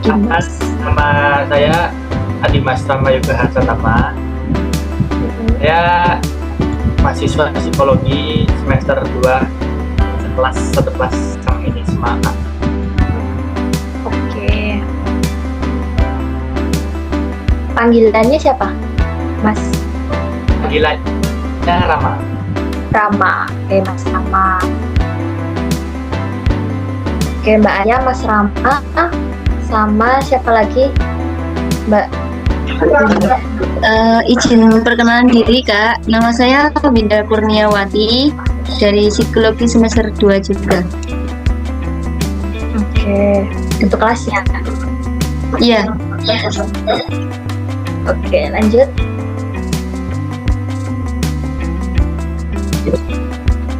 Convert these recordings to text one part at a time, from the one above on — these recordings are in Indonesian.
Mas, nama saya Adimas Tama Yoga Harsatama. Saya mahasiswa psikologi semester 2 kelas 11 sama ini semangat. Oke. Panggilannya siapa? Mas Panggilannya Rama. Rama. Oke, Mas Rama. Oke, Mbak Aya, Mas Rama, sama siapa lagi? Mbak. Izin perkenalan diri Kak, nama saya Winda Kurniawati dari psikologi semester 2 juga. Oke, untuk kelasnya. Iya. Oke, lanjut.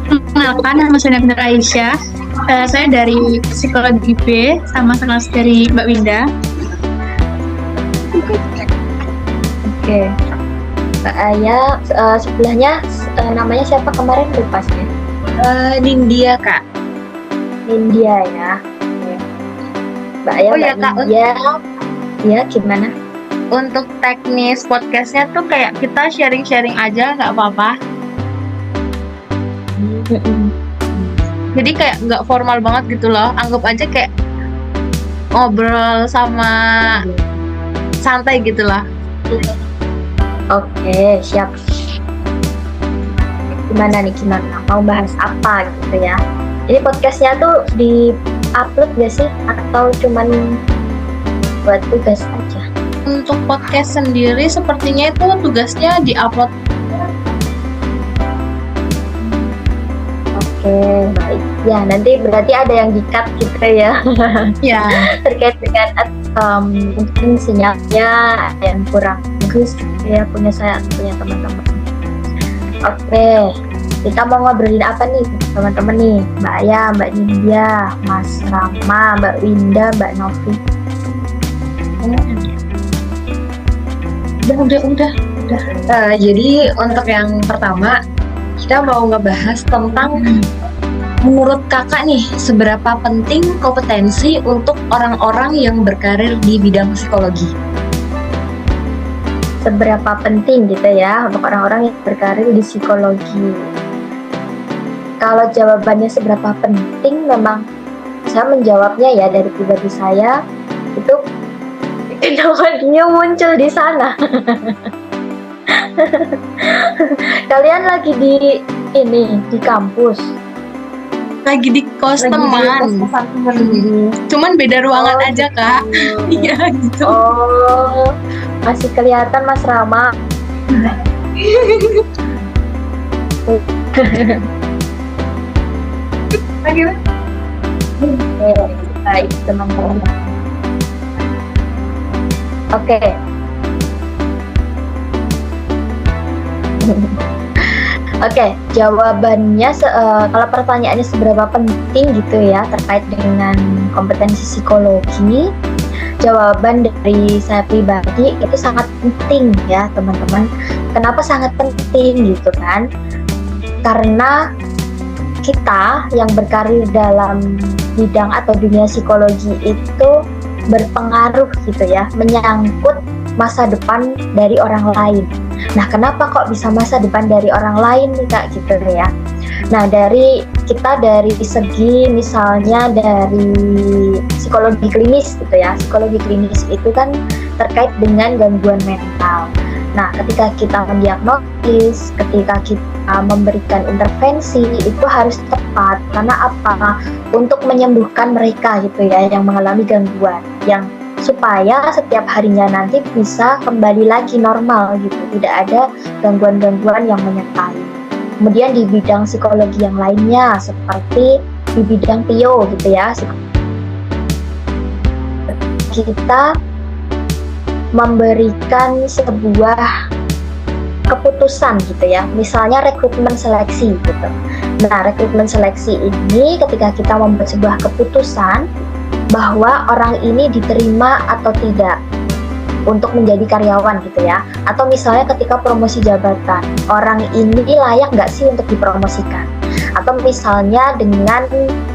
Perkenalkan, nama saya Nur Aisyah. Saya dari psikologi B, sama kelas dari Mbak Winda. Oke, Mbak Aya, sebelahnya namanya siapa kemarin lupa sih? Nindya Kak. India ya. Oke. Mbak Aya, Oh Mbak ya, Kak. India. Ya, gimana? Untuk teknis podcastnya tuh kayak kita sharing-sharing aja, nggak apa-apa. Jadi kayak nggak formal banget gitu loh. Anggap aja kayak ngobrol sama santai gitu lah. Oke, siap. Gimana nih, gimana? Mau bahas apa gitu ya? Ini podcastnya tuh di-upload gak sih? Atau cuman buat tugas aja? Untuk podcast sendiri sepertinya itu tugasnya di-upload. Oke, baik. Ya, nanti berarti ada yang di-cut gitu ya. Ya, Terkait dengan mungkin sinyalnya ada yang kurang bagus gitu ya, punya saya, punya teman-teman. Oke, kita mau ngobrolin apa nih teman-teman nih? Mbak Aya, Mbak Nindya, Mas Rama, Mbak Winda, Mbak Novi. udah. Jadi untuk yang pertama kita mau ngebahas tentang menurut kakak nih seberapa penting kompetensi untuk orang-orang yang berkarir di bidang psikologi. Seberapa penting gitu ya untuk orang-orang yang berkarir di psikologi? Kalau jawabannya seberapa penting, memang saya menjawabnya ya dari pribadi saya itu jawabannya muncul di sana. Kalian lagi di kampus, lagi di kos lagi di teman. kos-kosan teman. Cuman beda ruangan Oh, aja, Kak. Iya, gitu. Oh, masih kelihatan Mas Rama. Baik teman-teman. Oke. Oke, jawabannya kalau pertanyaannya seberapa penting gitu ya terkait dengan kompetensi psikologi, jawaban dari saya pribadi itu sangat penting ya teman-teman. Kenapa sangat penting gitu kan? Karena kita yang berkarir dalam bidang atau dunia psikologi itu berpengaruh gitu ya, menyangkut masa depan dari orang lain. Nah, kenapa kok bisa masa depan dari orang lain nih Kak gitu ya? Nah, dari segi misalnya dari psikologi klinis gitu ya. Psikologi klinis itu kan terkait dengan gangguan mental. Nah, ketika kita mendiagnosis, ketika kita memberikan intervensi itu harus tepat. Karena apa? Untuk menyembuhkan mereka gitu ya yang mengalami gangguan, yang supaya setiap harinya nanti bisa kembali lagi normal gitu, tidak ada gangguan-gangguan yang menyertai. Kemudian di bidang psikologi yang lainnya seperti di bidang PIO gitu ya, kita memberikan sebuah keputusan gitu ya, misalnya rekrutmen seleksi gitu. Nah, rekrutmen seleksi ini ketika kita membuat sebuah keputusan bahwa orang ini diterima atau tidak untuk menjadi karyawan gitu ya, atau misalnya ketika promosi jabatan, orang ini layak nggak sih untuk dipromosikan, atau misalnya dengan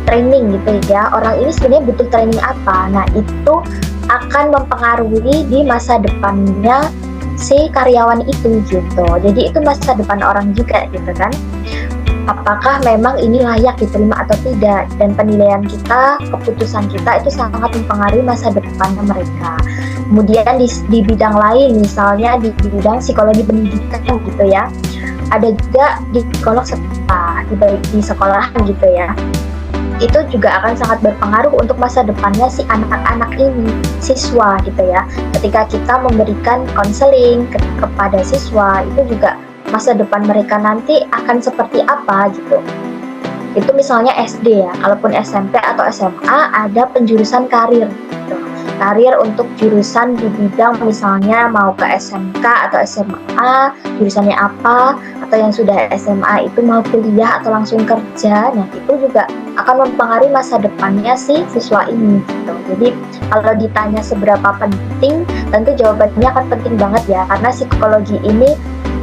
training gitu ya, orang ini sebenarnya butuh training apa. Nah, itu akan mempengaruhi di masa depannya si karyawan itu gitu. Jadi itu masa depan orang juga gitu kan. Apakah memang ini layak diterima atau tidak, dan penilaian kita, keputusan kita itu sangat mempengaruhi masa depannya mereka. Kemudian di bidang lain, misalnya di bidang psikologi pendidikan gitu ya, ada juga di psikolog sekolah, di sekolahan gitu ya, itu juga akan sangat berpengaruh untuk masa depannya si anak-anak ini, siswa gitu ya. Ketika kita memberikan konseling kepada siswa, itu juga masa depan mereka nanti akan seperti apa gitu. Itu misalnya SD ya, kalaupun SMP atau SMA ada penjurusan karir gitu. Karir untuk jurusan di bidang misalnya mau ke SMK atau SMA, jurusannya apa, atau yang sudah SMA itu mau kuliah atau langsung kerja. Nah itu juga akan mempengaruhi masa depannya si siswa ini gitu. Jadi kalau ditanya seberapa penting, tentu jawabannya akan penting banget ya, karena psikologi ini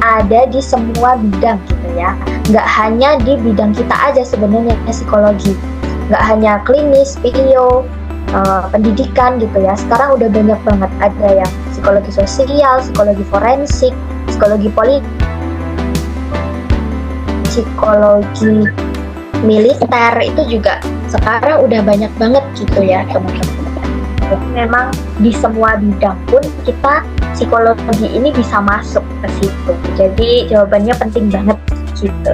ada di semua bidang gitu ya, nggak hanya di bidang kita aja sebenarnya psikologi, nggak hanya klinis, bio, pendidikan gitu ya. Sekarang udah banyak banget, ada yang psikologi sosial, psikologi forensik, psikologi politik, psikologi militer, itu juga sekarang udah banyak banget gitu ya teman-teman. Jadi memang di semua bidang pun kita psikologi ini bisa masuk ke situ. Jadi jawabannya penting banget gitu.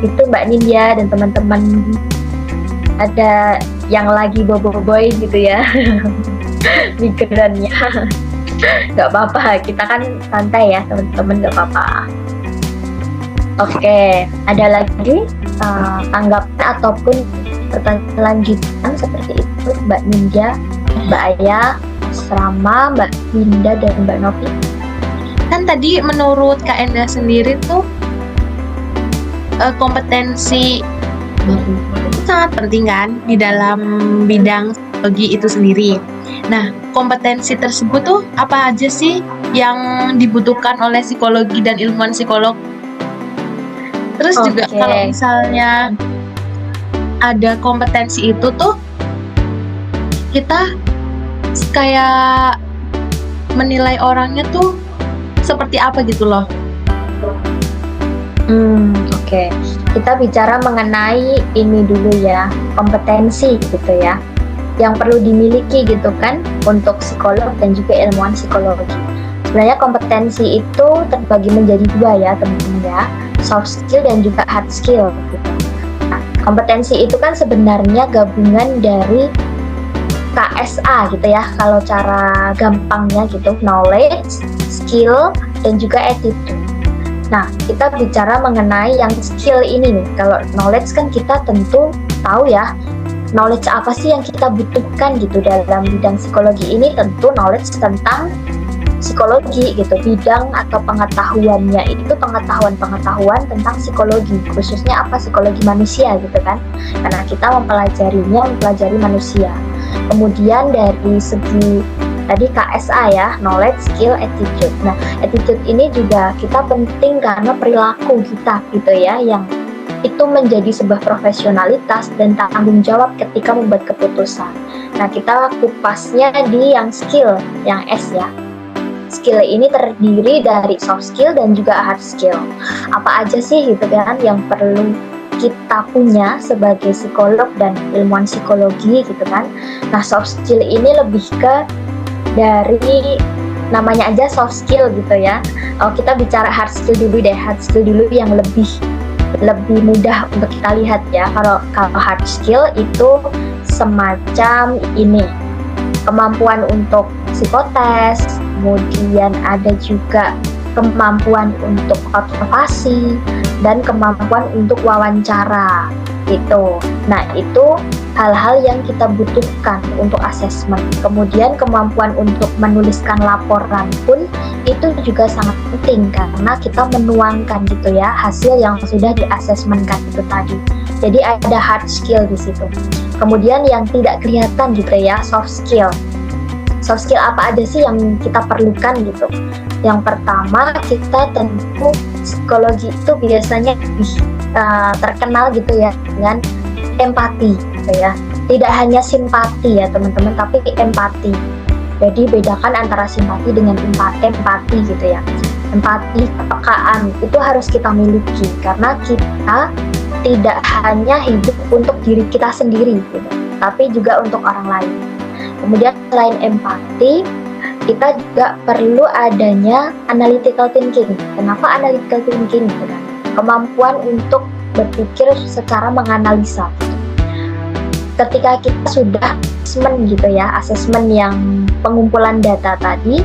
Itu Mbak Nindya dan teman-teman. Ada yang lagi boboiboy gitu ya pikirannya. Gak apa-apa, kita kan santai ya teman-teman, gak apa-apa. Oke, ada lagi tanggapan ataupun pertanyaan lanjutan seperti itu Mbak Nindya, Mbak Aya, Mas Rama, Mbak Winda, dan Mbak Novi? Kan tadi menurut Kak Enda sendiri tuh kompetensi itu sangat penting kan di dalam bidang psikologi itu sendiri. Nah, kompetensi tersebut tuh apa aja sih yang dibutuhkan oleh psikologi dan ilmuwan psikolog? Terus juga kalau misalnya ada kompetensi itu tuh kita kayak menilai orangnya tuh seperti apa gitu loh. Oke. Kita bicara mengenai ini dulu ya, kompetensi gitu ya, yang perlu dimiliki gitu kan untuk psikolog dan juga ilmuwan psikologi. Sebenarnya kompetensi itu terbagi menjadi dua ya teman-teman ya, soft skill dan juga hard skill gitu. Nah, kompetensi itu kan sebenarnya gabungan dari KSA gitu ya, kalau cara gampangnya gitu, knowledge, skill, dan juga attitude. Nah, kita bicara mengenai yang skill ini nih. Kalau knowledge kan kita tentu tahu ya, knowledge apa sih yang kita butuhkan gitu dalam bidang psikologi ini. Tentu knowledge tentang psikologi gitu, bidang atau pengetahuannya itu pengetahuan tentang psikologi, khususnya apa, psikologi manusia gitu kan, karena kita mempelajari manusia. Kemudian dari segi tadi KSA ya, knowledge, skill, attitude. Nah, attitude ini juga kita penting karena perilaku kita gitu ya, yang itu menjadi sebuah profesionalitas dan tanggung jawab ketika membuat keputusan. Nah, kita kupasnya di yang skill, yang S ya. Skill ini terdiri dari soft skill dan juga hard skill. Apa aja sih gitu kan yang perlu kita punya sebagai psikolog dan ilmuwan psikologi gitu kan. Nah, soft skill ini lebih ke dari namanya aja soft skill gitu ya. Kita bicara hard skill dulu deh. Hard skill dulu yang lebih mudah untuk kita lihat ya. Kalau hard skill itu semacam ini, kemampuan untuk psikotes, kemudian ada juga kemampuan untuk observasi dan kemampuan untuk wawancara gitu. Nah, itu hal-hal yang kita butuhkan untuk asesmen. Kemudian kemampuan untuk menuliskan laporan pun itu juga sangat penting karena kita menuangkan gitu ya hasil yang sudah diasesmenkan itu tadi. Jadi ada hard skill di situ. Kemudian yang tidak kelihatan gitu ya, soft skill. Soft skill apa aja sih yang kita perlukan gitu? Yang pertama, kita tentu psikologi itu biasanya terkenal gitu ya dengan empati gitu ya. Tidak hanya simpati ya teman-teman, tapi empati. Jadi bedakan antara simpati dengan empati gitu ya. Empati, kepekaan itu harus kita miliki karena kita tidak hanya hidup untuk diri kita sendiri gitu, tapi juga untuk orang lain. Kemudian selain empati, kita juga perlu adanya analytical thinking. Kenapa analytical thinking? Gitu kan? Kemampuan untuk berpikir secara menganalisa. Ketika kita sudah asesmen yang pengumpulan data tadi,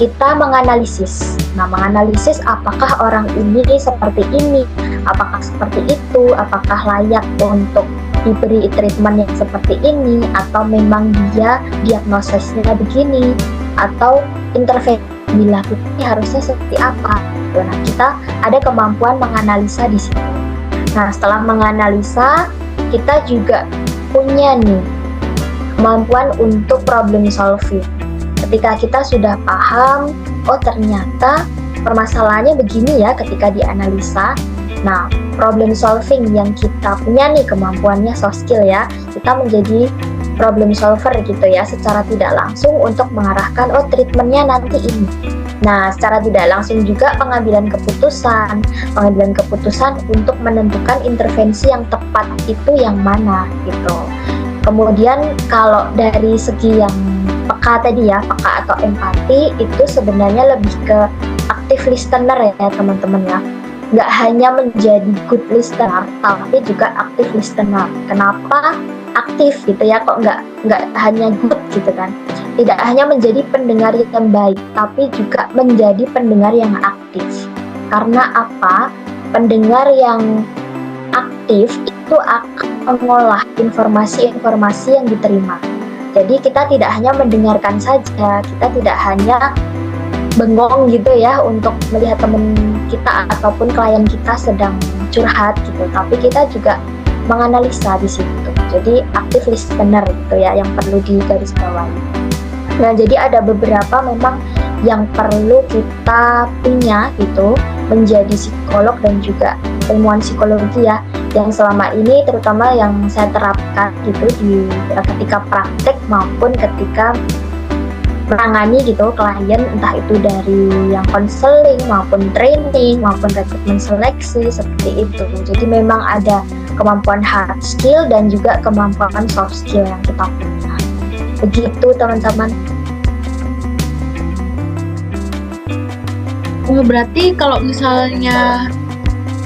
kita menganalisis. Nah, menganalisis apakah orang ini seperti ini, apakah seperti itu, apakah layak untuk diberi treatment yang seperti ini, atau memang dia diagnosisnya begini, atau intervensi dilakukan harusnya seperti apa. Nah, kita ada kemampuan menganalisa di situ. Nah, setelah menganalisa, kita juga punya nih kemampuan untuk problem solving. Ketika kita sudah paham, oh ternyata permasalahannya begini ya ketika dianalisa. Nah, problem solving yang kita punya nih kemampuannya soft skill ya, kita menjadi problem solver gitu ya, secara tidak langsung untuk mengarahkan oh treatmentnya nanti ini. Nah, secara tidak langsung juga pengambilan keputusan untuk menentukan intervensi yang tepat itu yang mana gitu. Kemudian kalau dari segi yang peka tadi ya, peka atau empati itu sebenarnya lebih ke active listener ya teman-teman ya. Nggak hanya menjadi good listener, tapi juga active listener. Kenapa aktif gitu ya, kok nggak hanya good gitu kan. Tidak hanya menjadi pendengar yang baik, tapi juga menjadi pendengar yang aktif. Karena apa? Pendengar yang aktif itu akan mengolah informasi-informasi yang diterima. Jadi kita tidak hanya mendengarkan saja, kita tidak hanya bengong gitu ya untuk melihat teman kita ataupun klien kita sedang curhat gitu, tapi kita juga menganalisa di situ. Jadi active listener gitu ya yang perlu digarisbawahi. Nah, jadi ada beberapa memang yang perlu kita punya gitu menjadi psikolog dan juga ilmuwan psikologi ya, yang selama ini terutama yang saya terapkan gitu di ketika praktek maupun ketika menangani gitu klien, entah itu dari yang konseling maupun training maupun rekrutmen seleksi seperti itu. Jadi memang ada kemampuan hard skill dan juga kemampuan soft skill yang kita punya. Begitu teman-teman. Oh, berarti kalau misalnya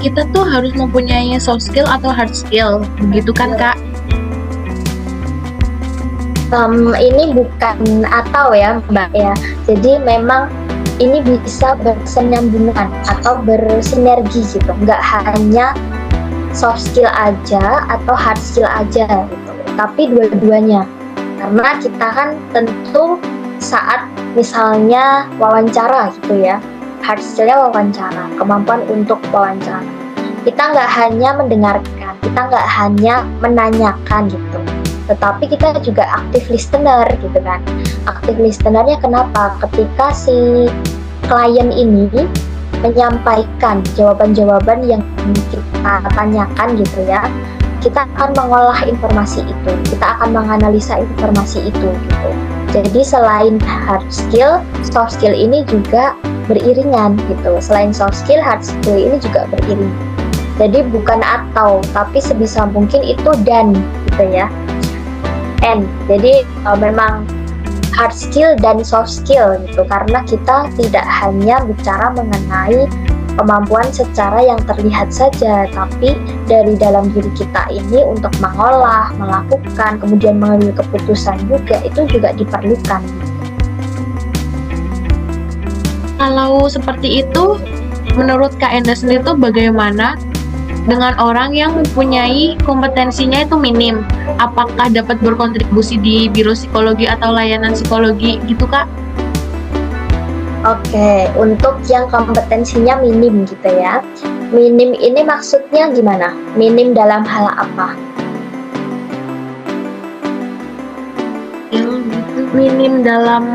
kita tuh harus mempunyai soft skill atau hard skill, begitu kan Kak? Ini bukan atau ya Mbak ya. Jadi memang ini bisa berkesinambungan atau bersinergi gitu. Nggak hanya soft skill aja atau hard skill aja gitu. Tapi dua-duanya. Karena kita kan tentu saat misalnya wawancara gitu ya, hard skillnya wawancara, kemampuan untuk wawancara. Kita nggak hanya mendengarkan, kita nggak hanya menanyakan gitu, tetapi kita juga active listener gitu kan. Active listenernya kenapa? Ketika si klien ini menyampaikan jawaban-jawaban yang kita tanyakan gitu ya, kita akan mengolah informasi itu, kita akan menganalisa informasi itu gitu. Jadi selain hard skill, soft skill ini juga beriringan gitu. Selain soft skill, hard skill ini juga beriring. Jadi bukan atau, tapi sebisa mungkin itu dan gitu ya. And jadi memang hard skill dan soft skill gitu, karena kita tidak hanya bicara mengenai kemampuan secara yang terlihat saja, tapi dari dalam diri kita ini untuk mengolah, melakukan, kemudian mengambil keputusan juga itu juga diperlukan. Kalau seperti itu, menurut Kak Enda sendiri itu bagaimana dengan orang yang mempunyai kompetensinya itu minim? Apakah dapat berkontribusi di biro psikologi atau layanan psikologi gitu Kak? Oke, untuk yang kompetensinya minim gitu ya. Minim ini maksudnya gimana? Minim dalam hal apa? Minim dalam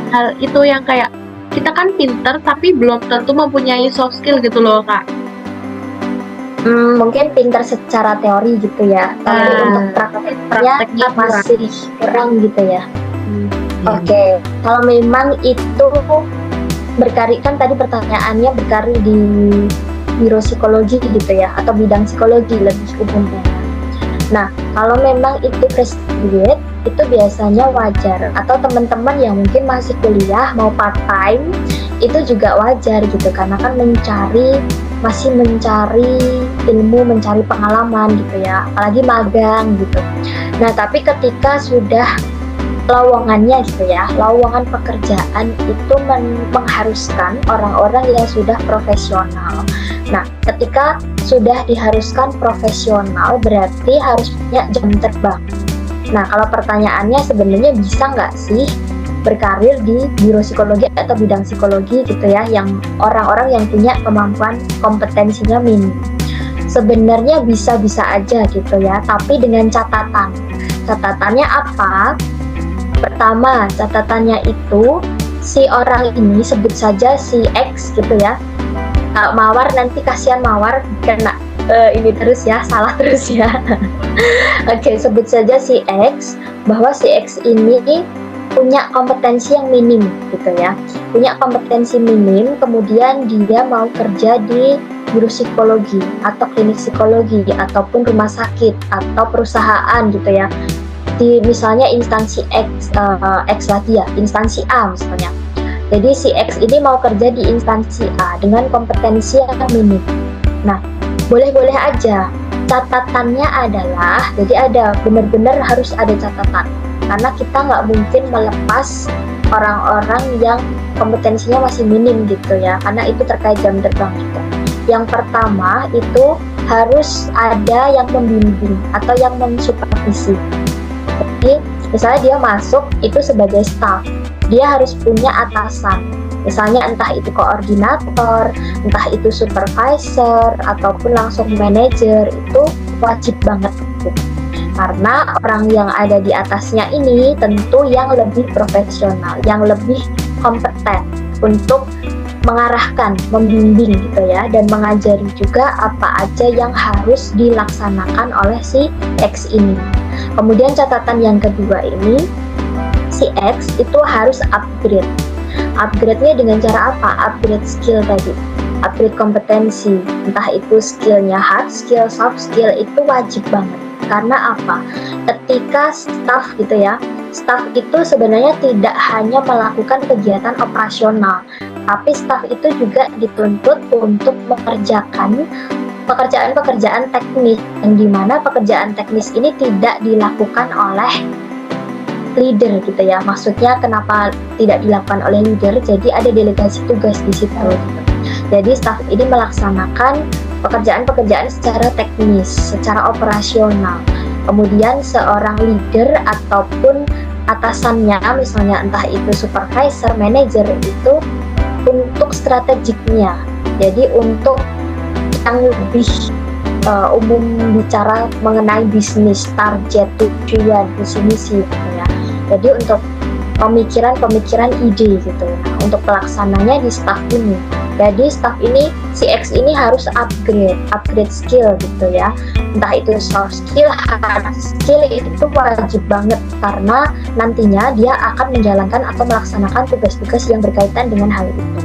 hal itu yang kayak kita kan pinter tapi belum tentu mempunyai soft skill gitu loh Kak. Mungkin pinter secara teori gitu ya. Tapi untuk prakteknya masih kurang gitu ya. Oke, kalau memang itu berkarir, kan tadi pertanyaannya berkarir di biro psikologi gitu ya, atau bidang psikologi lebih umumnya. Nah, kalau memang itu fresh graduate, itu biasanya wajar. Atau teman-teman yang mungkin masih kuliah mau part time, itu juga wajar gitu, karena kan masih mencari ilmu, mencari pengalaman gitu ya, apalagi magang gitu. Nah, tapi ketika sudah lowongannya gitu ya, lowongan pekerjaan itu mengharuskan orang-orang yang sudah profesional. Nah, ketika sudah diharuskan profesional, berarti harus punya jam terbang. Nah, kalau pertanyaannya sebenarnya bisa nggak sih berkarir di biro psikologi atau bidang psikologi gitu ya, yang orang-orang yang punya kemampuan kompetensinya minim? Sebenarnya bisa-bisa aja gitu ya, tapi dengan catatan. Catatannya apa? Pertama, catatannya itu si orang ini, sebut saja si X gitu ya. Mawar, nanti kasihan Mawar kena ini terus ya, salah terus ya. Oke, sebut saja si X, bahwa si X ini punya kompetensi yang minim gitu ya. Punya kompetensi minim, kemudian dia mau kerja di biro psikologi atau klinik psikologi ataupun rumah sakit atau perusahaan gitu ya. Di misalnya instansi X lagi ya, instansi A misalnya. Jadi si X ini mau kerja di instansi A dengan kompetensi yang minim. Nah, boleh-boleh aja. Catatannya adalah, jadi benar-benar harus ada catatan. Karena kita nggak mungkin melepas orang-orang yang kompetensinya masih minim gitu ya, karena itu terkait jam terbang juga. Yang pertama itu harus ada yang membimbing atau yang mensupervisi. Jadi misalnya dia masuk itu sebagai staff, dia harus punya atasan, misalnya entah itu koordinator, entah itu supervisor, ataupun langsung manajer, itu wajib banget gitu. Karena orang yang ada di atasnya ini tentu yang lebih profesional, yang lebih kompeten untuk mengarahkan, membimbing gitu ya, dan mengajari juga apa aja yang harus dilaksanakan oleh si X ini. Kemudian catatan yang kedua ini, si X itu harus upgrade. Upgrade-nya dengan cara apa? Upgrade skill tadi, upgrade kompetensi, entah itu skillnya hard skill, soft skill, itu wajib banget. Karena apa? Ketika staff gitu ya, staff itu sebenarnya tidak hanya melakukan kegiatan operasional, tapi staff itu juga dituntut untuk mengerjakan pekerjaan-pekerjaan teknis, yang dimana pekerjaan teknis ini tidak dilakukan oleh leader gitu ya. Maksudnya kenapa tidak dilakukan oleh leader? Jadi ada delegasi tugas di situ gitu. Jadi staff ini melaksanakan pekerjaan-pekerjaan secara teknis, secara operasional. Kemudian seorang leader ataupun atasannya, misalnya entah itu supervisor, manager, itu untuk strategiknya. Jadi untuk yang lebih umum bicara mengenai bisnis, target, tujuan, visi misi gitu ya. Jadi untuk pemikiran-pemikiran ide gitu ya, untuk pelaksananya di staff ini. Jadi staff ini, si X ini harus upgrade skill gitu ya. Entah itu soft skill, hard skill, itu wajib banget karena nantinya dia akan menjalankan atau melaksanakan tugas-tugas yang berkaitan dengan hal itu.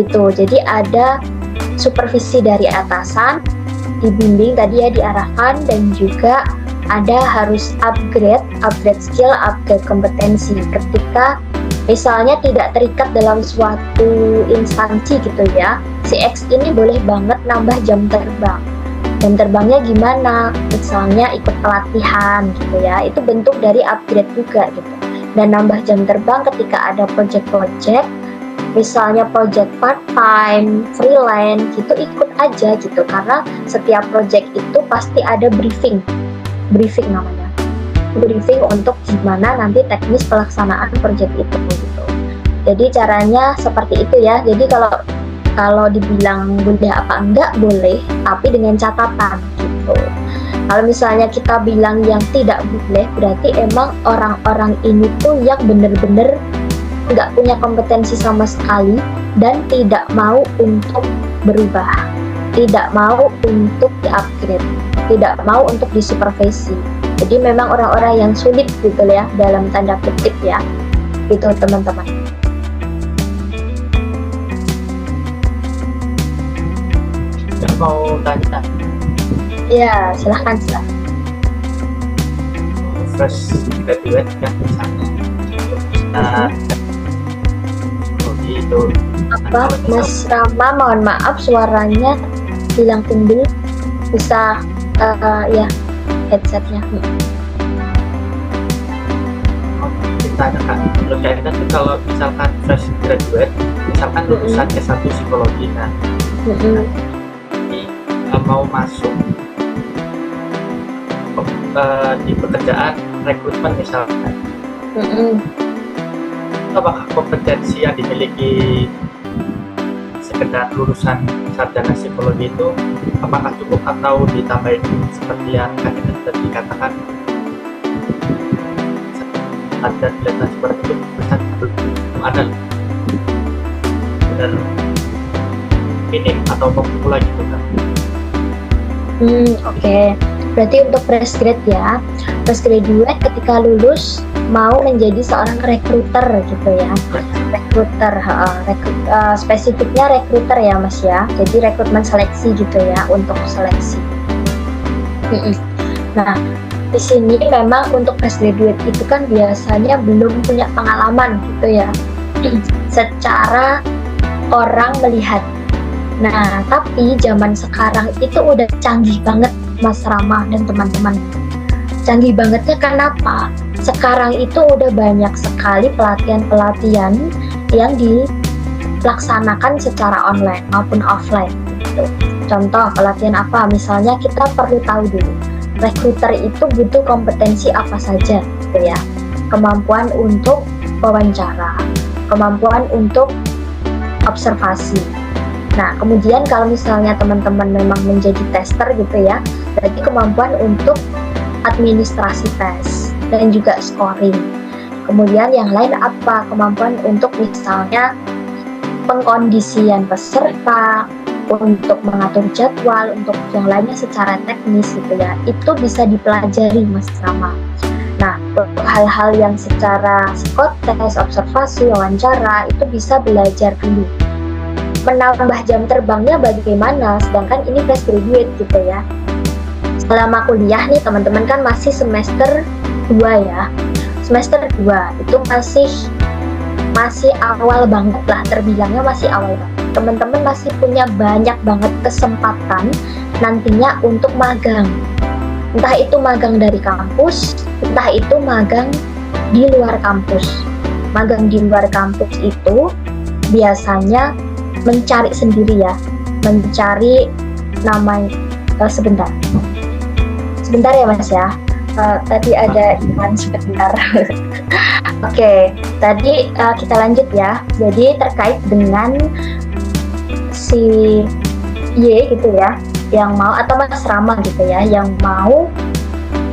Gitu. Jadi ada supervisi dari atasan, dibimbing tadi ya, diarahkan, dan juga ada harus upgrade skill, upgrade kompetensi. Ketika misalnya tidak terikat dalam suatu instansi gitu ya, si X ini boleh banget nambah jam terbang. Jam terbangnya gimana? Misalnya ikut pelatihan gitu ya, itu bentuk dari upgrade juga gitu. Dan nambah jam terbang ketika ada project-project, misalnya project part-time, freelance, gitu ikut aja gitu. Karena setiap project itu pasti ada briefing namanya. Briefing untuk gimana nanti teknis pelaksanaan project itu gitu. Jadi caranya seperti itu ya. Jadi kalau dibilang boleh apa enggak, boleh, tapi dengan catatan gitu. Kalau misalnya kita bilang yang tidak boleh, berarti emang orang-orang ini tuh yang bener-bener nggak punya kompetensi sama sekali dan tidak mau untuk berubah, tidak mau untuk di-upgrade, tidak mau untuk disupervisi. Jadi memang orang-orang yang sulit gitu ya, dalam tanda kutip ya. Itu teman-teman. Saya mau tanya, Ya, silahkan. fresh graduate yang misalnya psikologi itu Apa, Mas Rama, mohon maaf suaranya hilang timbul. Bisa ya headsetnya. ditanyakan menurut kalian tuh kalau misalkan fresh graduate, misalkan lulusan S1 psikologi, nah Mm-mm. ini mau masuk di pekerjaan rekrutmen misalkan, Mm-mm. apakah kompetensi yang dimiliki sekedar lulusan sarjana psikologi itu apakah cukup atau ditambahin seperti yang tadi dikatakan ada data seperti itu belum ada benar minim atau pemula gitu kan. Oke. Berarti untuk fresh grad ya, fresh graduate ketika lulus mau menjadi seorang rekruter gitu ya. Rekruter, spesifiknya rekruter ya Mas ya. Jadi rekrutmen seleksi gitu ya untuk seleksi. Nah, di sini memang untuk fresh graduate itu kan biasanya belum punya pengalaman gitu ya. Secara orang melihat. Nah, tapi zaman sekarang itu udah canggih banget Mas Rama dan teman-teman. Canggih bangetnya kenapa? Sekarang itu udah banyak sekali pelatihan-pelatihan yang dilaksanakan secara online maupun offline gitu. Contoh pelatihan apa? Misalnya kita perlu tahu dulu rekruter itu butuh kompetensi apa saja gitu ya. Kemampuan untuk wawancara, kemampuan untuk observasi. Nah, kemudian kalau misalnya teman-teman memang menjadi tester gitu ya, berarti kemampuan untuk administrasi tes dan juga scoring. Kemudian yang lain apa? Kemampuan untuk misalnya pengkondisian peserta, untuk mengatur jadwal, untuk yang lainnya secara teknis gitu ya. Itu bisa dipelajari Mas Rama. Nah, untuk hal-hal yang secara psikotes, observasi, wawancara itu bisa belajar dulu. Menambah jam terbangnya bagaimana, sedangkan ini fresh graduate gitu ya. Selama kuliah nih teman-teman kan masih semester 2 ya. Semester 2 itu masih awal banget lah, terbilangnya masih awal banget. Teman-teman masih punya banyak banget kesempatan nantinya untuk magang. Entah itu magang dari kampus, entah itu magang di luar kampus. Magang di luar kampus itu biasanya mencari sendiri ya, mencari namanya sebentar ya Mas ya. Tadi ada iklan sebentar. Oke, tadi kita lanjut ya. Jadi terkait dengan si Y gitu ya, yang mau, atau Mas Rama gitu ya, yang mau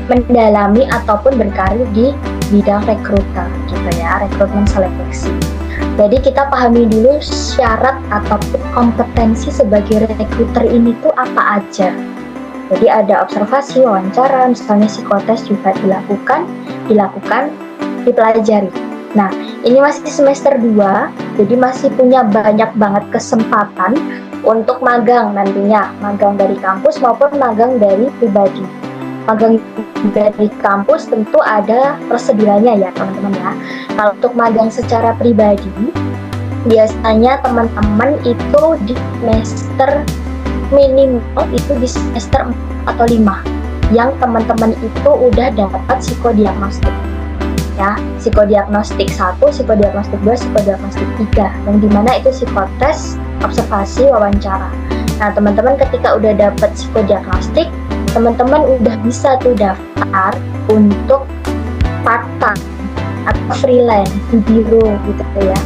mendalami ataupun berkarir di bidang rekruter gitu ya, rekrutmen seleksi. Jadi kita pahami dulu syarat ataupun kompetensi sebagai rekruter ini tuh apa aja. Jadi ada observasi, wawancara, misalnya psikotes juga dilakukan, dipelajari. Nah, ini masih semester 2, jadi masih punya banyak banget kesempatan untuk magang nantinya, magang dari kampus maupun magang dari pribadi. Magang dari kampus tentu ada prosedurnya ya teman-teman ya. Kalau untuk magang secara pribadi, biasanya teman-teman itu di semester minimal itu di semester 4 atau 5 yang teman-teman itu udah dapat psikodiagnostik ya, psikodiagnostik 1, psikodiagnostik 2, psikodiagnostik 3, yang dimana itu psikotes, observasi, wawancara. Nah teman-teman ketika udah dapat psikodiagnostik, teman-teman udah bisa tuh daftar untuk part-time atau freelance di biro gitu ya.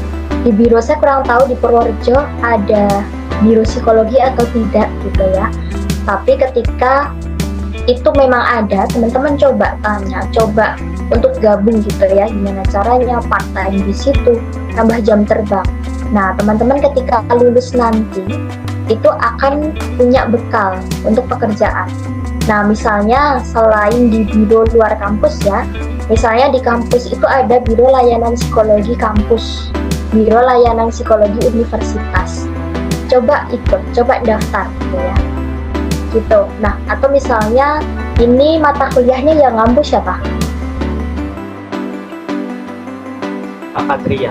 Di biro saya kurang tahu di Purworejo ada biro psikologi atau tidak gitu ya. Tapi ketika itu memang ada, teman-teman coba tanya, coba untuk gabung gitu ya, gimana caranya part-time di situ, tambah jam terbang. Nah teman-teman ketika lulus nanti itu akan punya bekal untuk pekerjaan. Nah misalnya selain di biro luar kampus ya, Misalnya di kampus itu ada Biro Layanan Psikologi Kampus, Biro Layanan Psikologi Universitas. Coba ikut, coba daftar gitu ya. Gitu. Nah, atau misalnya ini mata kuliahnya yang ngambil siapa? Pak Patria.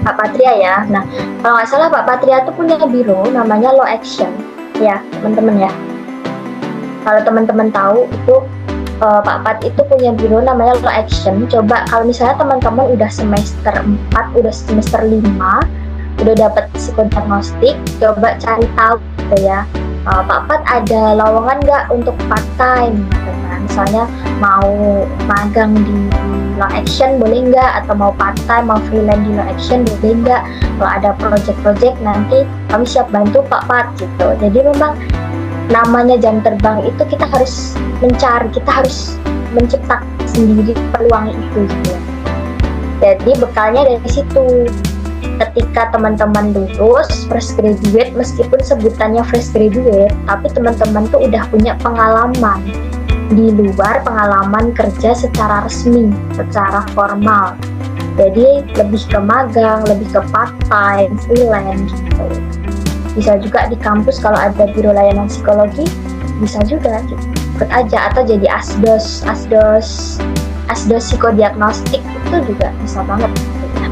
Pak Patria ya. Nah, kalau nggak salah Pak Patria itu punya biro namanya Law Action, ya teman-teman ya. Kalau teman-teman tahu itu Pak Pat itu punya biro namanya Law Action. Coba kalau misalnya teman-teman udah semester 4, udah semester 5, udah dapat psikodiagnostik, coba cari tahu gitu ya. Pak Pat ada lowongan nggak untuk part time gitu kan? Misalnya mau magang di Law Action boleh nggak, atau mau part time, mau freelance di Law Action boleh nggak? Kalau ada project-project nanti kami siap bantu Pak Pat gitu. Jadi memang namanya jam terbang itu kita harus mencari, kita harus menciptakan sendiri peluang itu gitu ya. Jadi bekalnya dari situ. Ketika teman-teman lulus fresh graduate, meskipun sebutannya fresh graduate, tapi teman-teman tuh udah punya pengalaman di luar pengalaman kerja secara resmi, secara formal. Jadi lebih ke magang, lebih ke part time, freelance gitu. Bisa juga di kampus kalau ada Biro Layanan Psikologi, bisa juga gitu. Ikut aja, atau jadi asdos psikodiagnostik itu juga bisa banget gitu ya.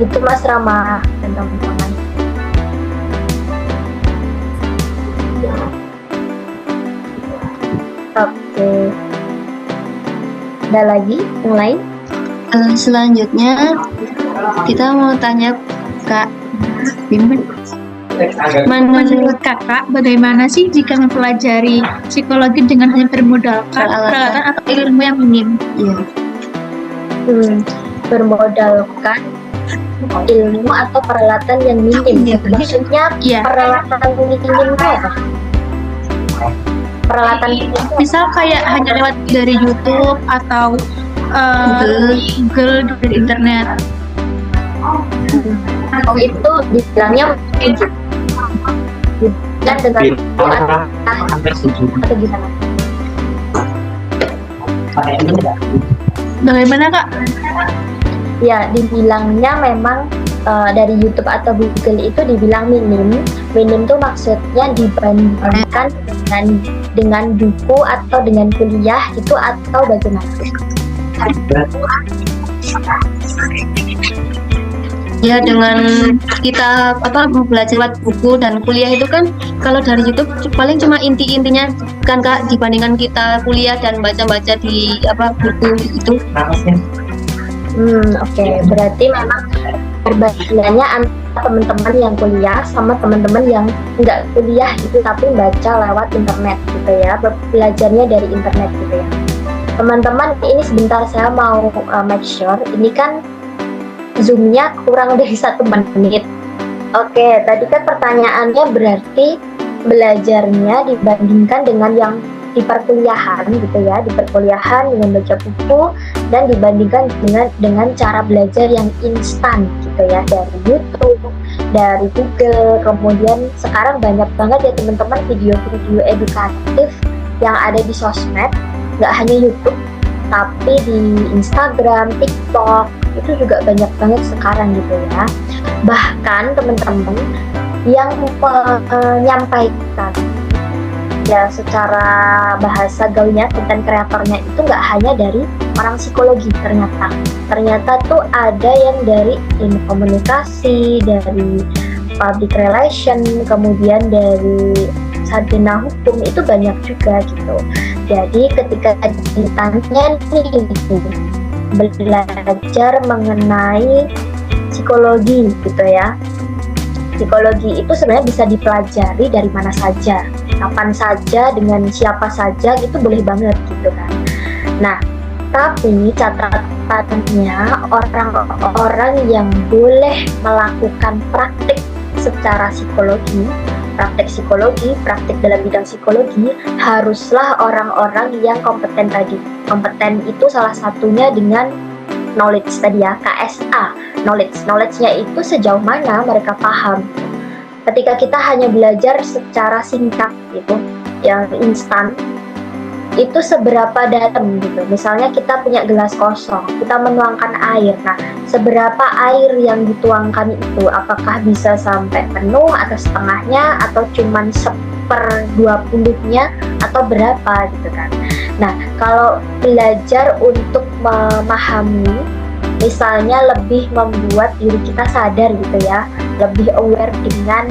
Itu Mas Rama dan teman-teman. Oke. Ada lagi yang lain? Selanjutnya kita mau tanya Kak Bim. Menurut kakak, bagaimana sih jika mempelajari psikologi dengan hanya bermodalkan peralatan atau ilmu yang minim? Iya. Bermodalkan ilmu atau peralatan yang minim. Maksudnya peralatan minim itu apa? Peralatan Misal kayak hanya lewat dari YouTube atau Google dari internet. Itu dibilangnya dan dengan atau gimana? Bagaimana Kak? Ya, dibilangnya memang dari YouTube atau Google itu dibilang minim. Minim tuh maksudnya dibandingkan dengan buku atau dengan kuliah itu, atau bagaimana? Ya, dengan kita belajar lewat buku dan kuliah itu kan, kalau dari YouTube paling cuma inti-intinya kan Kak, dibandingkan kita kuliah dan baca-baca di buku itu. Oke. Berarti memang perbandingannya antara teman-teman yang kuliah sama teman-teman yang nggak kuliah itu tapi baca lewat internet gitu ya, belajarnya dari internet gitu ya. Teman-teman, ini sebentar saya mau make sure, ini kan Zoom-nya kurang dari 1 menit. Oke, tadi kan pertanyaannya berarti belajarnya dibandingkan dengan yang di perkuliahan gitu ya, di perkuliahan dengan baca buku, dan dibandingkan dengan cara belajar yang instan gitu ya, dari YouTube, dari Google. Kemudian sekarang banyak banget ya teman-teman video-video edukatif yang ada di sosmed, nggak hanya YouTube tapi di Instagram, TikTok itu juga banyak banget sekarang gitu ya. Bahkan teman-teman yang menyampaikan ya secara bahasa gaulnya, konten kreatornya itu nggak hanya dari orang psikologi, ternyata tuh ada yang dari ilmu komunikasi, dari public relation, kemudian dari sarjana hukum, itu banyak juga gitu. Jadi ketika ditanya nih belajar mengenai psikologi gitu ya, psikologi itu sebenarnya bisa dipelajari dari mana saja, kapan saja, dengan siapa saja, gitu boleh banget gitu kan. Nah, tapi catatannya orang-orang yang boleh melakukan praktik secara psikologi, praktik dalam bidang psikologi, haruslah orang-orang yang kompeten tadi. Kompeten itu salah satunya dengan knowledge tadi ya, KSA. Knowledge-nya itu sejauh mana mereka paham. Ketika kita hanya belajar secara singkat gitu, yang instan, itu seberapa dalam gitu. Misalnya kita punya gelas kosong, kita menuangkan air. Nah, seberapa air yang dituangkan itu, apakah bisa sampai penuh atau setengahnya atau cuman 1/20-nya atau berapa gitu kan. Nah, kalau belajar untuk memahami, misalnya lebih membuat diri kita sadar gitu ya, lebih aware dengan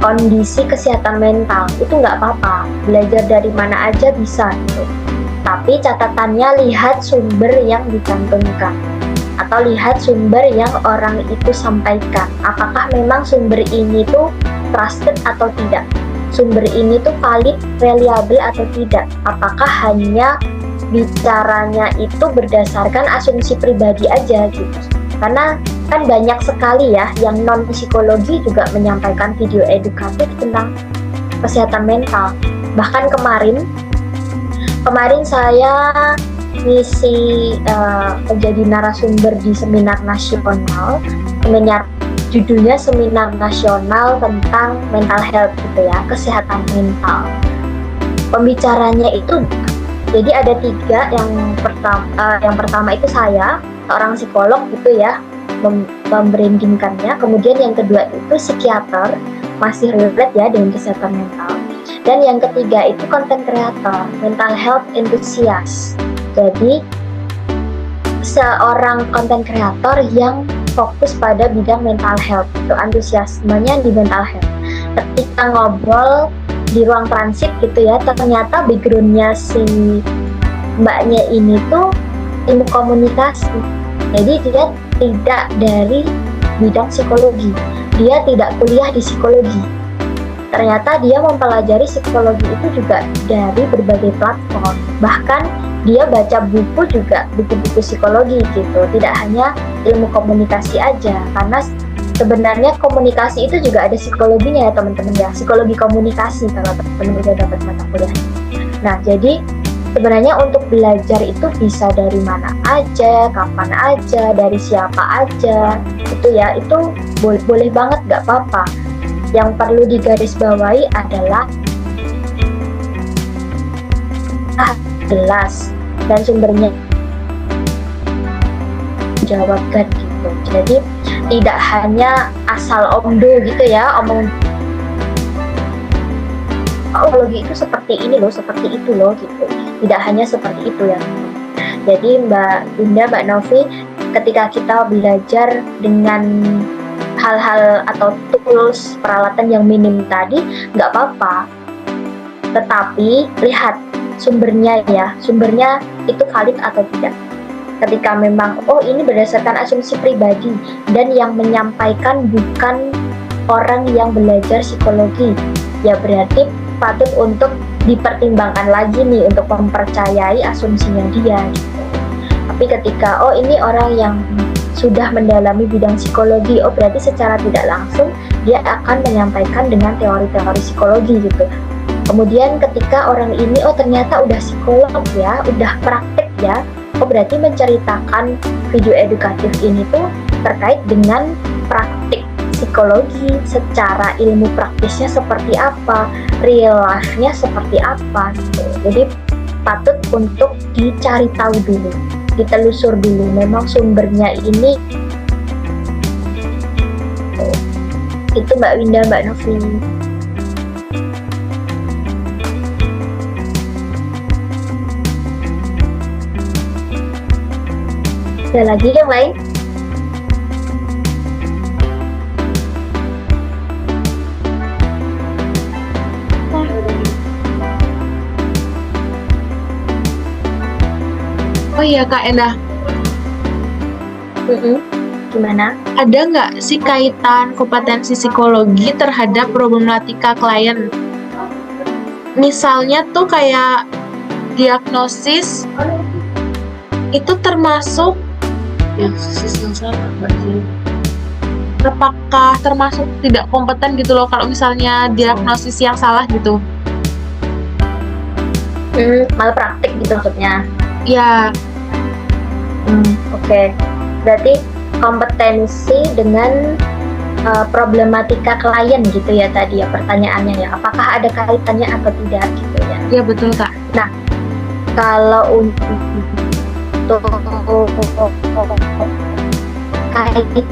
kondisi kesehatan mental, itu nggak apa-apa, belajar dari mana aja bisa gitu. Tapi catatannya lihat sumber yang dicantumkan atau lihat sumber yang orang itu sampaikan. Apakah memang sumber ini tuh trusted atau tidak? Sumber ini tuh valid, reliable atau tidak? Apakah hanya bicaranya itu berdasarkan asumsi pribadi aja gitu? Karena kan banyak sekali ya yang non psikologi juga menyampaikan video edukatif tentang kesehatan mental. Bahkan kemarin saya ngisi menjadi narasumber di seminar nasional, judulnya seminar nasional tentang mental health gitu ya, kesehatan mental. Pembicaranya itu jadi ada 3. Yang pertama itu saya, seorang psikolog gitu ya, membrandingkannya. Kemudian yang kedua itu psikiater, masih relate ya dengan kesehatan mental. Dan yang ketiga itu content creator, mental health enthusiast. Jadi seorang content creator yang fokus pada bidang mental health, itu antusiasmenya di mental health. Ketika ngobrol di ruang transit gitu ya, ternyata backgroundnya si mbaknya ini tuh ilmu komunikasi. Jadi dia tidak dari bidang psikologi, dia tidak kuliah di psikologi. Ternyata dia mempelajari psikologi itu juga dari berbagai platform. Bahkan dia baca buku juga, buku-buku psikologi gitu, tidak hanya ilmu komunikasi aja. Karena sebenarnya komunikasi itu juga ada psikologinya ya teman-teman ya, psikologi komunikasi kalau teman-teman udah dapat mata kuliah. Nah, jadi sebenarnya untuk belajar itu bisa dari mana aja, kapan aja, dari siapa aja, itu ya, itu boleh banget, gak apa-apa. Yang perlu digarisbawahi adalah jelas dan sumbernya jawabkan gitu. Jadi tidak hanya asal omdo gitu ya, omong psikologi itu seperti ini loh, seperti itu loh gitu. Tidak hanya seperti itu ya. Jadi Mbak Bunda, Mbak Novi, ketika kita belajar dengan hal-hal atau tools peralatan yang minim tadi, nggak apa-apa. Tetapi lihat sumbernya ya, sumbernya itu valid atau tidak. Ketika memang, oh ini berdasarkan asumsi pribadi dan yang menyampaikan bukan orang yang belajar psikologi, ya berarti patut untuk dipertimbangkan lagi nih untuk mempercayai asumsinya dia gitu. Tapi ketika oh ini orang yang sudah mendalami bidang psikologi, oh berarti secara tidak langsung dia akan menyampaikan dengan teori-teori psikologi gitu. Kemudian ketika orang ini oh ternyata udah psikolog ya, udah praktek ya, oh berarti menceritakan video edukatif ini tuh terkait dengan praktik psikologi, secara ilmu praktisnya seperti apa, real life-nya seperti apa gitu. Jadi patut untuk dicari tahu dulu, ditelusur dulu memang sumbernya ini. Itu Mbak Winda, Mbak Novi. Ada lagi yang lain? Oh iya Kak Endah, Gimana? ada nggak sih kaitan kompetensi psikologi terhadap problematika klien? Misalnya tuh kayak diagnosis itu termasuk apakah termasuk tidak kompeten gitu loh kalau misalnya diagnosis yang salah gitu? Malpraktik gitu maksudnya. Ya, Oke. Berarti kompetensi dengan problematika klien gitu ya tadi ya pertanyaannya ya. Apakah ada kaitannya atau tidak gitu ya? ya betul Kak. Kalau untuk kaitannya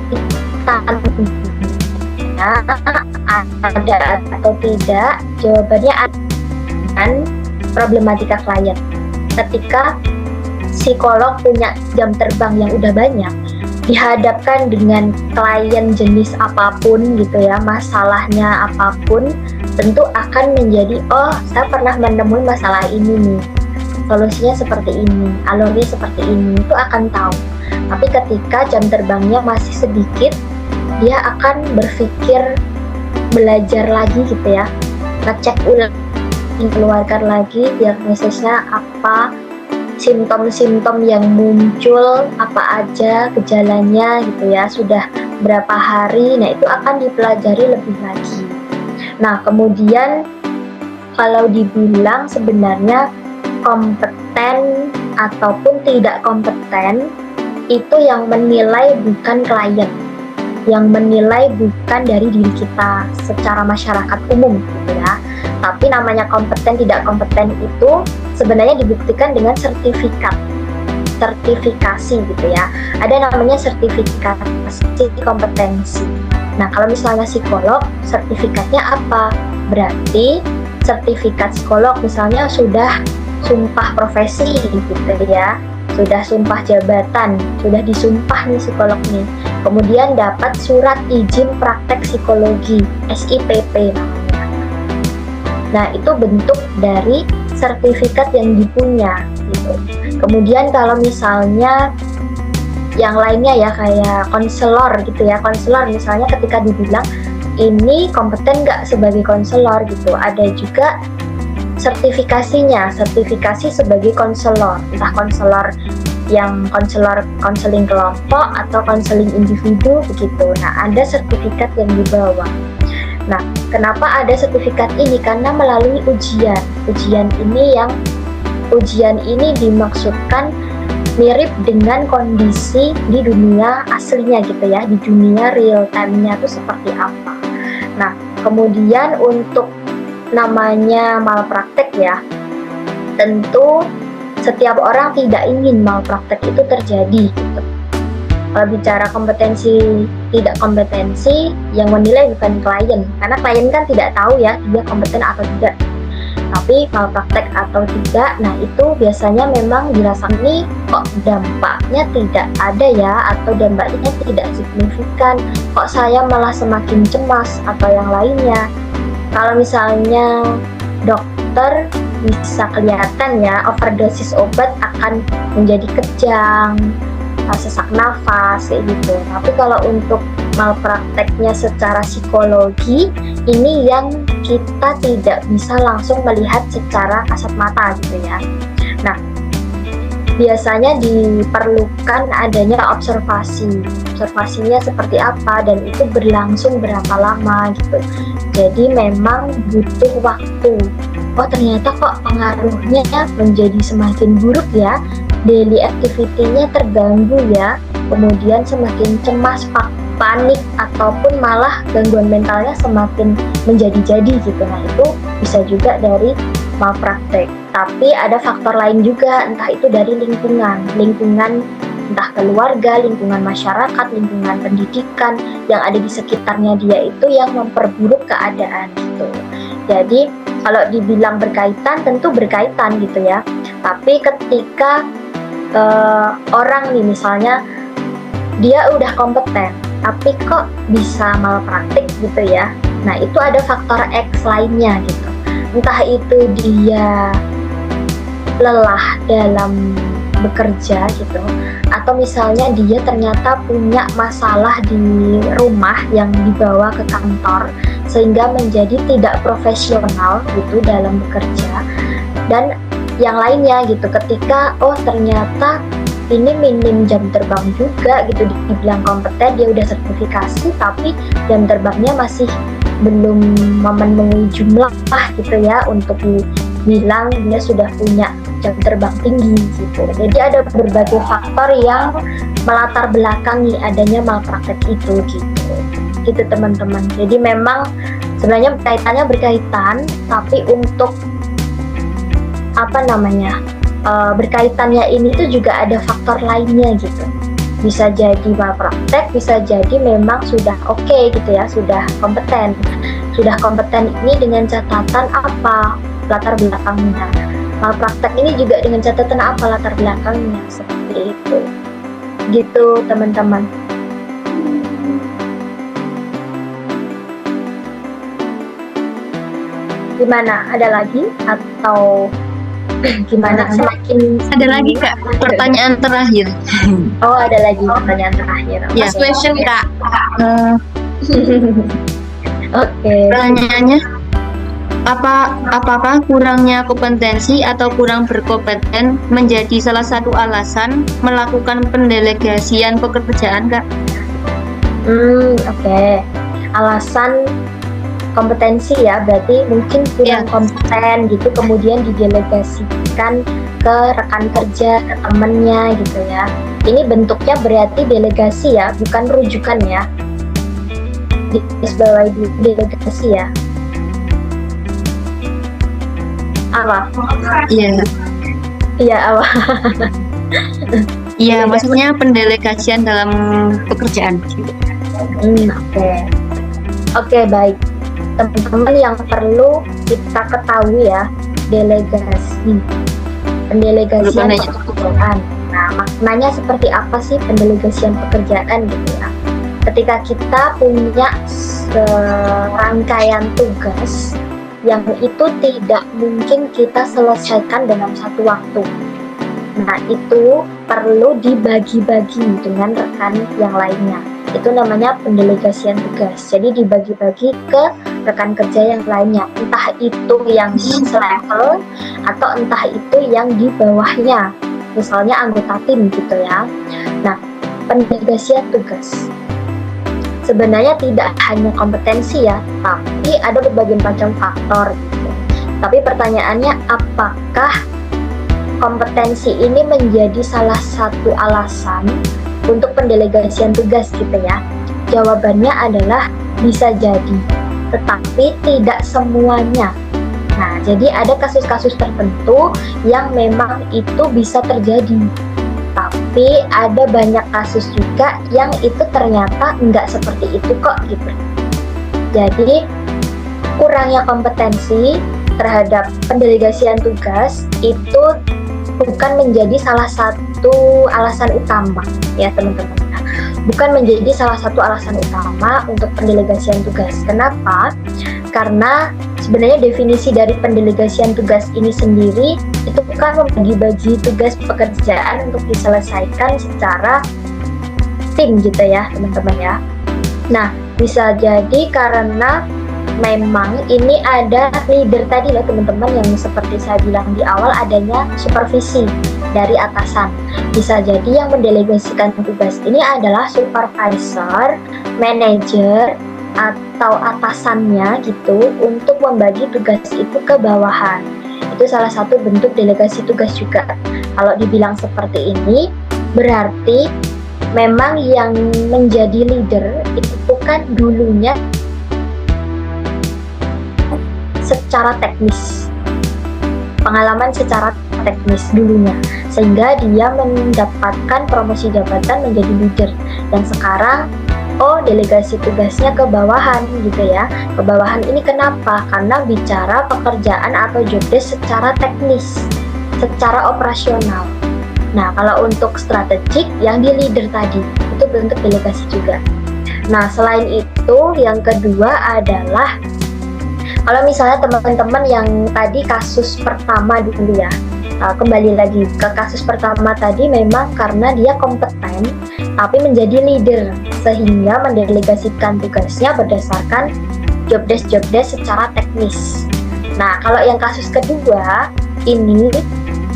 ada atau tidak, jawabannya akan problematika klien. Ketika psikolog punya jam terbang yang udah banyak, dihadapkan dengan klien jenis apapun gitu ya, masalahnya apapun, tentu akan menjadi, oh saya pernah menemui masalah ini nih, solusinya seperti ini, alurnya seperti ini, itu akan tahu. Tapi ketika jam terbangnya masih sedikit, dia akan berpikir, belajar lagi gitu ya, ngecek ulang, keluarkan lagi diagnosisnya apa, simptom-simptom yang muncul apa aja, gejalanya gitu ya, sudah berapa hari. Nah itu akan dipelajari lebih lagi. Nah kemudian kalau dibilang sebenarnya kompeten ataupun tidak kompeten, itu yang menilai bukan klien, yang menilai bukan dari diri kita secara masyarakat umum gitu ya. Tapi namanya kompeten tidak kompeten itu sebenarnya dibuktikan dengan sertifikasi gitu ya. Ada namanya sertifikasi kompetensi. Nah kalau misalnya psikolog, sertifikatnya apa? Berarti sertifikat psikolog misalnya sudah sumpah profesi gitu ya, sudah sumpah jabatan, sudah disumpah nih psikolog nih. Kemudian dapat surat izin praktek psikologi, SIPP namanya. Nah itu bentuk dari sertifikat yang dipunya gitu. Kemudian kalau misalnya yang lainnya ya kayak konselor gitu ya, konselor misalnya ketika dibilang ini kompeten nggak sebagai konselor gitu, ada juga sertifikasinya, sertifikasi sebagai konselor, entah konselor yang konseling kelompok atau konseling individu begitu. Nah ada sertifikat yang dibawa. Nah kenapa ada sertifikat ini? Karena melalui ujian. Ujian ini dimaksudkan mirip dengan kondisi di dunia aslinya gitu ya, di dunia real time-nya itu seperti apa. Nah kemudian untuk namanya malpraktek ya, tentu setiap orang tidak ingin malpraktek itu terjadi gitu. Kalau bicara kompetensi tidak kompetensi, yang menilai bukan klien, karena klien kan tidak tahu ya dia kompeten atau tidak. Tapi malpraktek atau tidak, nah itu biasanya memang dirasakan nih kok dampaknya tidak ada ya, atau dampaknya tidak signifikan, kok saya malah semakin cemas atau yang lainnya. Kalau misalnya dokter bisa kelihatan ya, overdosis obat akan menjadi kejang, sesak nafas kayak gitu. Tapi kalau untuk malprakteknya secara psikologi, ini yang kita tidak bisa langsung melihat secara kasat mata gitu ya. Nah biasanya diperlukan adanya observasi, observasinya seperti apa dan itu berlangsung berapa lama gitu. Jadi memang butuh waktu. Oh ternyata kok pengaruhnya menjadi semakin buruk ya, daily activity-nya terganggu ya, kemudian semakin cemas, panik, ataupun malah gangguan mentalnya semakin menjadi-jadi gitu. Nah itu bisa juga dari malpraktek. Tapi ada faktor lain juga, entah itu dari lingkungan entah keluarga, lingkungan masyarakat, lingkungan pendidikan yang ada di sekitarnya dia itu yang memperburuk keadaan gitu. Jadi kalau dibilang berkaitan, tentu berkaitan gitu ya. Tapi ketika orang nih misalnya dia udah kompeten, tapi kok bisa malpraktik gitu ya. Nah itu ada faktor X lainnya gitu. Entah itu dia lelah dalam bekerja gitu, atau misalnya dia ternyata punya masalah di rumah yang dibawa ke kantor sehingga menjadi tidak profesional gitu dalam bekerja, dan yang lainnya gitu. Ketika oh ternyata ini minim jam terbang juga gitu, dibilang kompeten, dia udah sertifikasi tapi jam terbangnya masih belum memenuhi jumlah gitu ya untuk dibilang dia sudah punya jam terbang tinggi gitu. Jadi ada berbagai faktor yang melatar belakangi adanya malpraktek itu gitu teman-teman. Jadi memang sebenarnya berkaitan, tapi untuk berkaitannya ini tuh juga ada faktor lainnya gitu. Bisa jadi malpraktek, bisa jadi memang sudah oke gitu ya, sudah kompeten. Sudah kompeten ini dengan catatan apa latar belakangnya. Malpraktek ini juga dengan catatan apa latar belakangnya, seperti itu. Gitu teman-teman. Gimana? Ada lagi atau gimana? Semakin Ada lagi Kak, pertanyaan terakhir. Oh, ada lagi pertanyaan terakhir. Last question Kak. Oke. Pertanyaannya, apakah kurangnya kompetensi atau kurang berkompeten menjadi salah satu alasan melakukan pendelegasian pekerjaan Kak? Oke. Alasan kompetensi ya, berarti mungkin kurang kompeten gitu, kemudian didelegasikan ke rekan kerja, ke temennya gitu ya. Ini bentuknya berarti delegasi ya, bukan rujukan ya. Digarisbawahi delegasi ya. Apa? Iya. Iya, apa? Iya, maksudnya pendelegasian dalam pekerjaan. Oke, baik. Teman-teman yang perlu kita ketahui ya, delegasi, pendelegasian pekerjaan. Nah, maknanya seperti apa sih pendelegasian pekerjaan gitu ya? Ketika kita punya serangkaian tugas yang itu tidak mungkin kita selesaikan dalam satu waktu. Nah, itu perlu dibagi-bagi dengan rekan yang lainnya. Itu namanya pendelegasian tugas. Jadi dibagi-bagi ke rekan kerja yang lainnya, entah itu yang selevel atau entah itu yang di bawahnya, misalnya anggota tim gitu ya. Nah, pendelegasian tugas sebenarnya tidak hanya kompetensi ya, tapi ada berbagai macam faktor gitu. Tapi pertanyaannya, apakah kompetensi ini menjadi salah satu alasan untuk pendelegasian tugas gitu ya? Jawabannya adalah bisa jadi, tetapi tidak semuanya. Nah, jadi ada kasus-kasus tertentu yang memang itu bisa terjadi. Tapi ada banyak kasus juga yang itu ternyata nggak seperti itu kok gitu. Jadi kurangnya kompetensi terhadap pendelegasian tugas itu bukan menjadi salah satu alasan utama ya teman-teman. Bukan menjadi salah satu alasan utama untuk pendelegasian tugas. Kenapa? Karena sebenarnya definisi dari pendelegasian tugas ini sendiri itu bukan membagi-bagi tugas pekerjaan untuk diselesaikan secara tim gitu ya teman-teman ya. Nah, bisa jadi karena memang ini ada leader tadi ya teman-teman, yang seperti saya bilang di awal adanya supervisi dari atasan. Bisa jadi yang mendelegasikan tugas ini adalah supervisor, manajer, atau atasannya gitu untuk membagi tugas itu ke bawahan. Itu salah satu bentuk delegasi tugas juga. Kalau dibilang seperti ini, berarti memang yang menjadi leader itu bukan dulunya secara teknis, pengalaman secara teknis dulunya, sehingga dia mendapatkan promosi jabatan menjadi leader, dan sekarang delegasi tugasnya ke bawahan gitu ya. Ke bawahan ini kenapa? Karena bicara pekerjaan atau job desk secara teknis, secara operasional. Nah, kalau untuk strategik yang di leader tadi itu bentuk delegasi juga. Nah, selain itu yang kedua adalah kalau misalnya teman-teman yang tadi kasus pertama dulu ya, kembali lagi ke kasus pertama tadi, memang karena dia kompeten tapi menjadi leader sehingga mendelegasikan tugasnya berdasarkan job desk secara teknis. Nah, kalau yang kasus kedua ini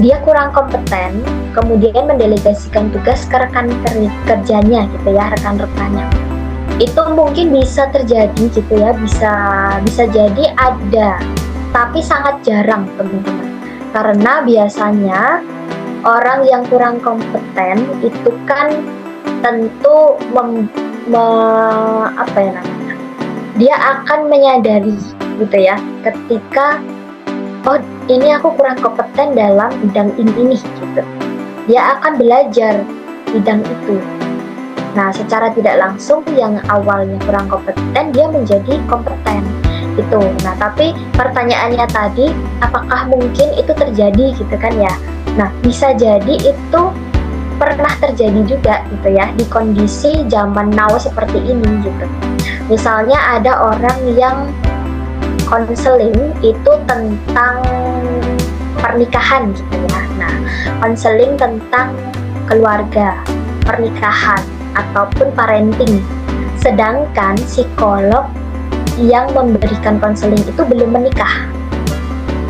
dia kurang kompeten kemudian mendelegasikan tugas ke rekan kerjanya gitu ya, rekan-rekannya. Itu mungkin bisa terjadi gitu ya, bisa jadi ada, tapi sangat jarang teman-teman. Karena biasanya orang yang kurang kompeten itu kan tentu dia akan menyadari gitu ya, ketika oh ini aku kurang kompeten dalam bidang ini nih gitu. Dia akan belajar bidang itu. Nah, secara tidak langsung yang awalnya kurang kompeten dia menjadi kompeten gitu. Nah, tapi pertanyaannya tadi, apakah mungkin itu terjadi gitu kan ya? Nah, bisa jadi itu pernah terjadi juga gitu ya di kondisi zaman now seperti ini gitu. Misalnya ada orang yang konseling itu tentang pernikahan gitu ya. Nah, konseling tentang keluarga, pernikahan, ataupun parenting. Sedangkan psikolog yang memberikan konseling itu belum menikah.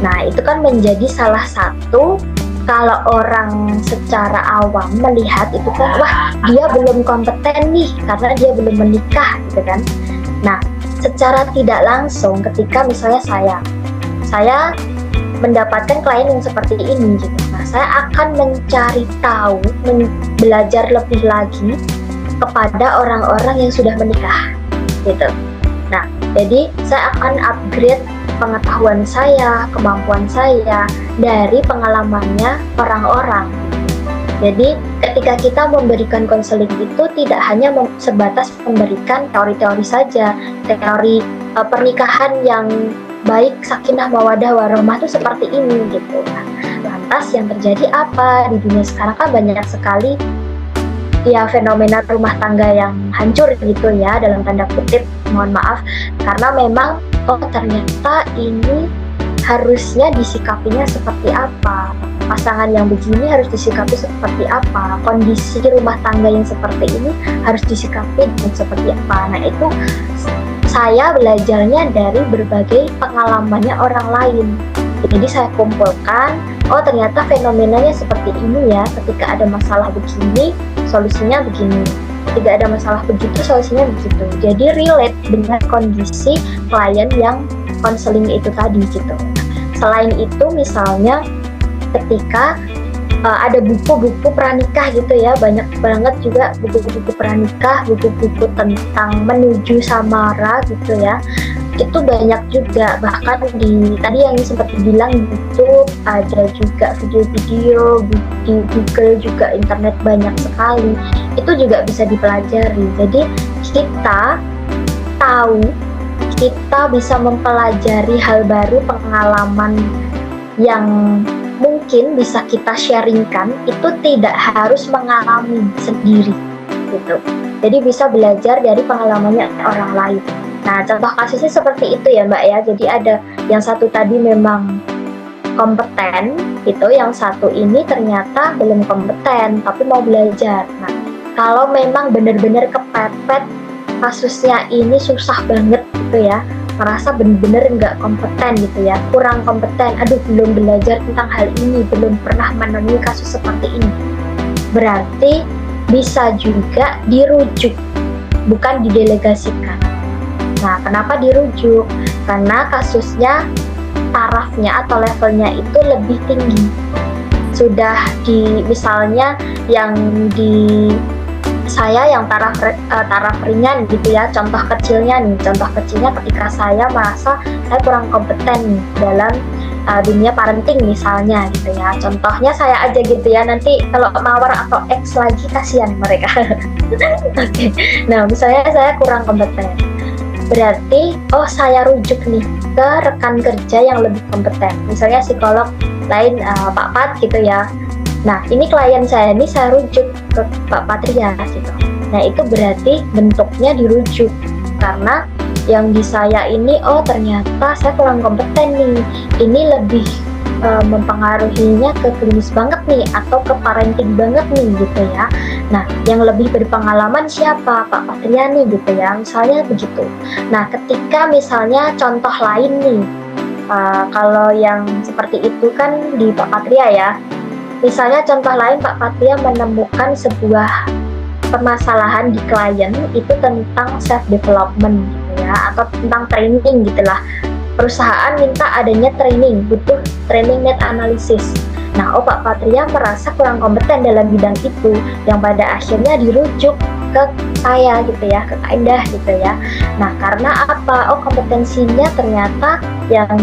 Nah, itu kan menjadi salah satu, kalau orang secara awam melihat itu kan, wah dia belum kompeten nih karena dia belum menikah gitu kan. Nah, secara tidak langsung ketika misalnya saya mendapatkan klien yang seperti ini gitu. Nah, saya akan mencari tahu, belajar lebih lagi kepada orang-orang yang sudah menikah gitu. Nah, jadi saya akan upgrade pengetahuan saya, kemampuan saya dari pengalamannya orang-orang. Jadi ketika kita memberikan konseling itu tidak hanya sebatas memberikan teori-teori saja, teori pernikahan yang baik, sakinah mawadah warahmah itu seperti ini gitu. Lantas yang terjadi apa di dunia sekarang kan banyak sekali ya fenomena rumah tangga yang hancur gitu ya, dalam tanda kutip, mohon maaf, karena memang ternyata ini harusnya disikapinya seperti apa, pasangan yang begini harus disikapi seperti apa, kondisi rumah tangga yang seperti ini harus disikapi seperti apa. Nah, itu saya belajarnya dari berbagai pengalamannya orang lain. Jadi saya kumpulkan, oh ternyata fenomenanya seperti ini ya, ketika ada masalah begini, solusinya begini. Tidak ada masalah begitu, solusinya begitu. Jadi relate dengan kondisi klien yang konseling itu tadi gitu. Selain itu misalnya ketika ada buku-buku pranikah gitu ya, banyak banget juga buku-buku pranikah, buku-buku tentang menuju samara gitu ya. Itu banyak juga, bahkan di tadi yang sempat dibilang YouTube, ada juga video-video di Google juga, internet banyak sekali, itu juga bisa dipelajari. Jadi kita tahu, kita bisa mempelajari hal baru, pengalaman yang mungkin bisa kita sharingkan, itu tidak harus mengalami sendiri gitu. Jadi bisa belajar dari pengalamannya orang lain. Nah, contoh kasusnya seperti itu ya Mbak ya. Jadi ada yang satu tadi memang kompeten, itu yang satu ini ternyata belum kompeten tapi mau belajar. Nah, kalau memang benar-benar kepepet kasusnya ini susah banget gitu ya, merasa benar-benar nggak kompeten gitu ya, kurang kompeten, aduh belum belajar tentang hal ini, belum pernah menemui kasus seperti ini, berarti bisa juga dirujuk, bukan didelegasikan. Nah, kenapa dirujuk? Karena kasusnya, tarafnya atau levelnya itu lebih tinggi. Sudah misalnya yang di saya yang taraf ringan gitu ya, contoh kecilnya ketika saya merasa saya kurang kompeten nih dalam dunia parenting misalnya gitu ya, contohnya saya aja gitu ya, nanti kalau mawar atau X lagi kasihan mereka. Oke. Nah, misalnya saya kurang kompeten, berarti saya rujuk nih ke rekan kerja yang lebih kompeten, misalnya psikolog lain, Pak Pat gitu ya. Nah, ini klien saya ini saya rujuk ke Pak Patria gitu. Nah, itu berarti bentuknya dirujuk, karena yang di saya ini ternyata saya kurang kompeten nih, ini lebih mempengaruhinya ke klinis banget nih atau ke parenting banget nih gitu ya. Nah, yang lebih berpengalaman siapa? Pak Patria nih gitu ya, misalnya begitu. Nah, ketika misalnya contoh lain nih, kalau yang seperti itu kan di Pak Patria ya, misalnya contoh lain Pak Patria menemukan sebuah permasalahan di klien itu tentang self development gitu ya, atau tentang training gitulah. Perusahaan minta adanya training, butuh training need analysis. Nah, Pak Patria merasa kurang kompeten dalam bidang itu, yang pada akhirnya dirujuk ke saya gitu ya, ke Kak Indah gitu ya. Nah, karena apa? Kompetensinya ternyata yang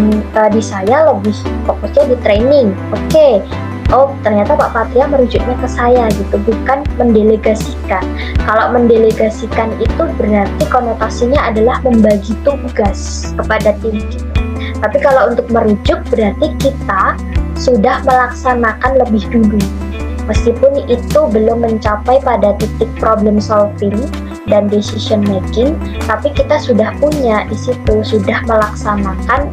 di saya lebih fokusnya di training. Oke. Oh, ternyata Pak Patria merujuknya ke saya gitu, bukan mendelegasikan. Kalau mendelegasikan itu berarti konotasinya adalah membagi tugas kepada tim gitu. Tapi kalau untuk merujuk berarti kita sudah melaksanakan lebih dulu. Meskipun itu belum mencapai pada titik problem solving dan decision making, tapi kita sudah punya di situ, sudah melaksanakan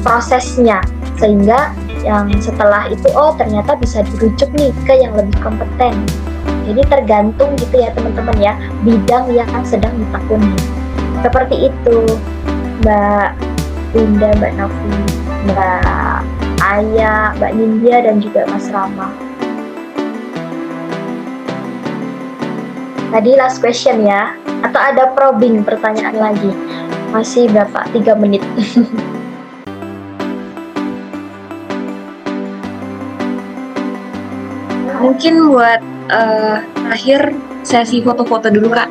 prosesnya, sehingga yang setelah itu ternyata bisa dirujuk nih ke yang lebih kompeten. Jadi tergantung gitu ya teman-teman ya, bidang yang sedang ditekuni. Seperti itu Mbak Winda, Mbak Novi, Mbak Aya, Mbak Nindya, dan juga Mas Rama. Tadi last question ya, atau ada probing pertanyaan lagi? Masih berapa? 3 menit. Mungkin buat terakhir sesi foto-foto dulu Kak.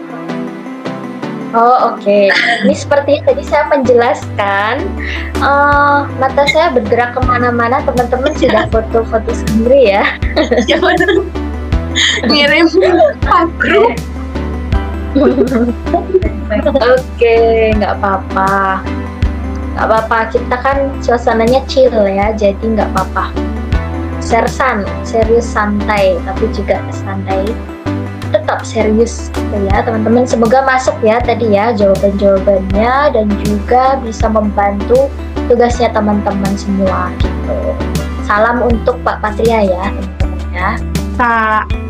Oh oke. Ini seperti tadi saya menjelaskan, mata saya bergerak kemana-mana, teman-teman sudah foto-foto sendiri ya. Ngirim grup. Oke, nggak apa-apa. Nggak apa-apa, kita kan suasananya chill ya, jadi nggak apa-apa. Serius santai, tapi juga santai. Tetap serius gitu ya teman-teman. Semoga masuk ya tadi ya jawaban-jawabannya, dan juga bisa membantu tugasnya teman-teman semua gitu. Salam untuk Pak Patria ya teman-teman ya. Kak.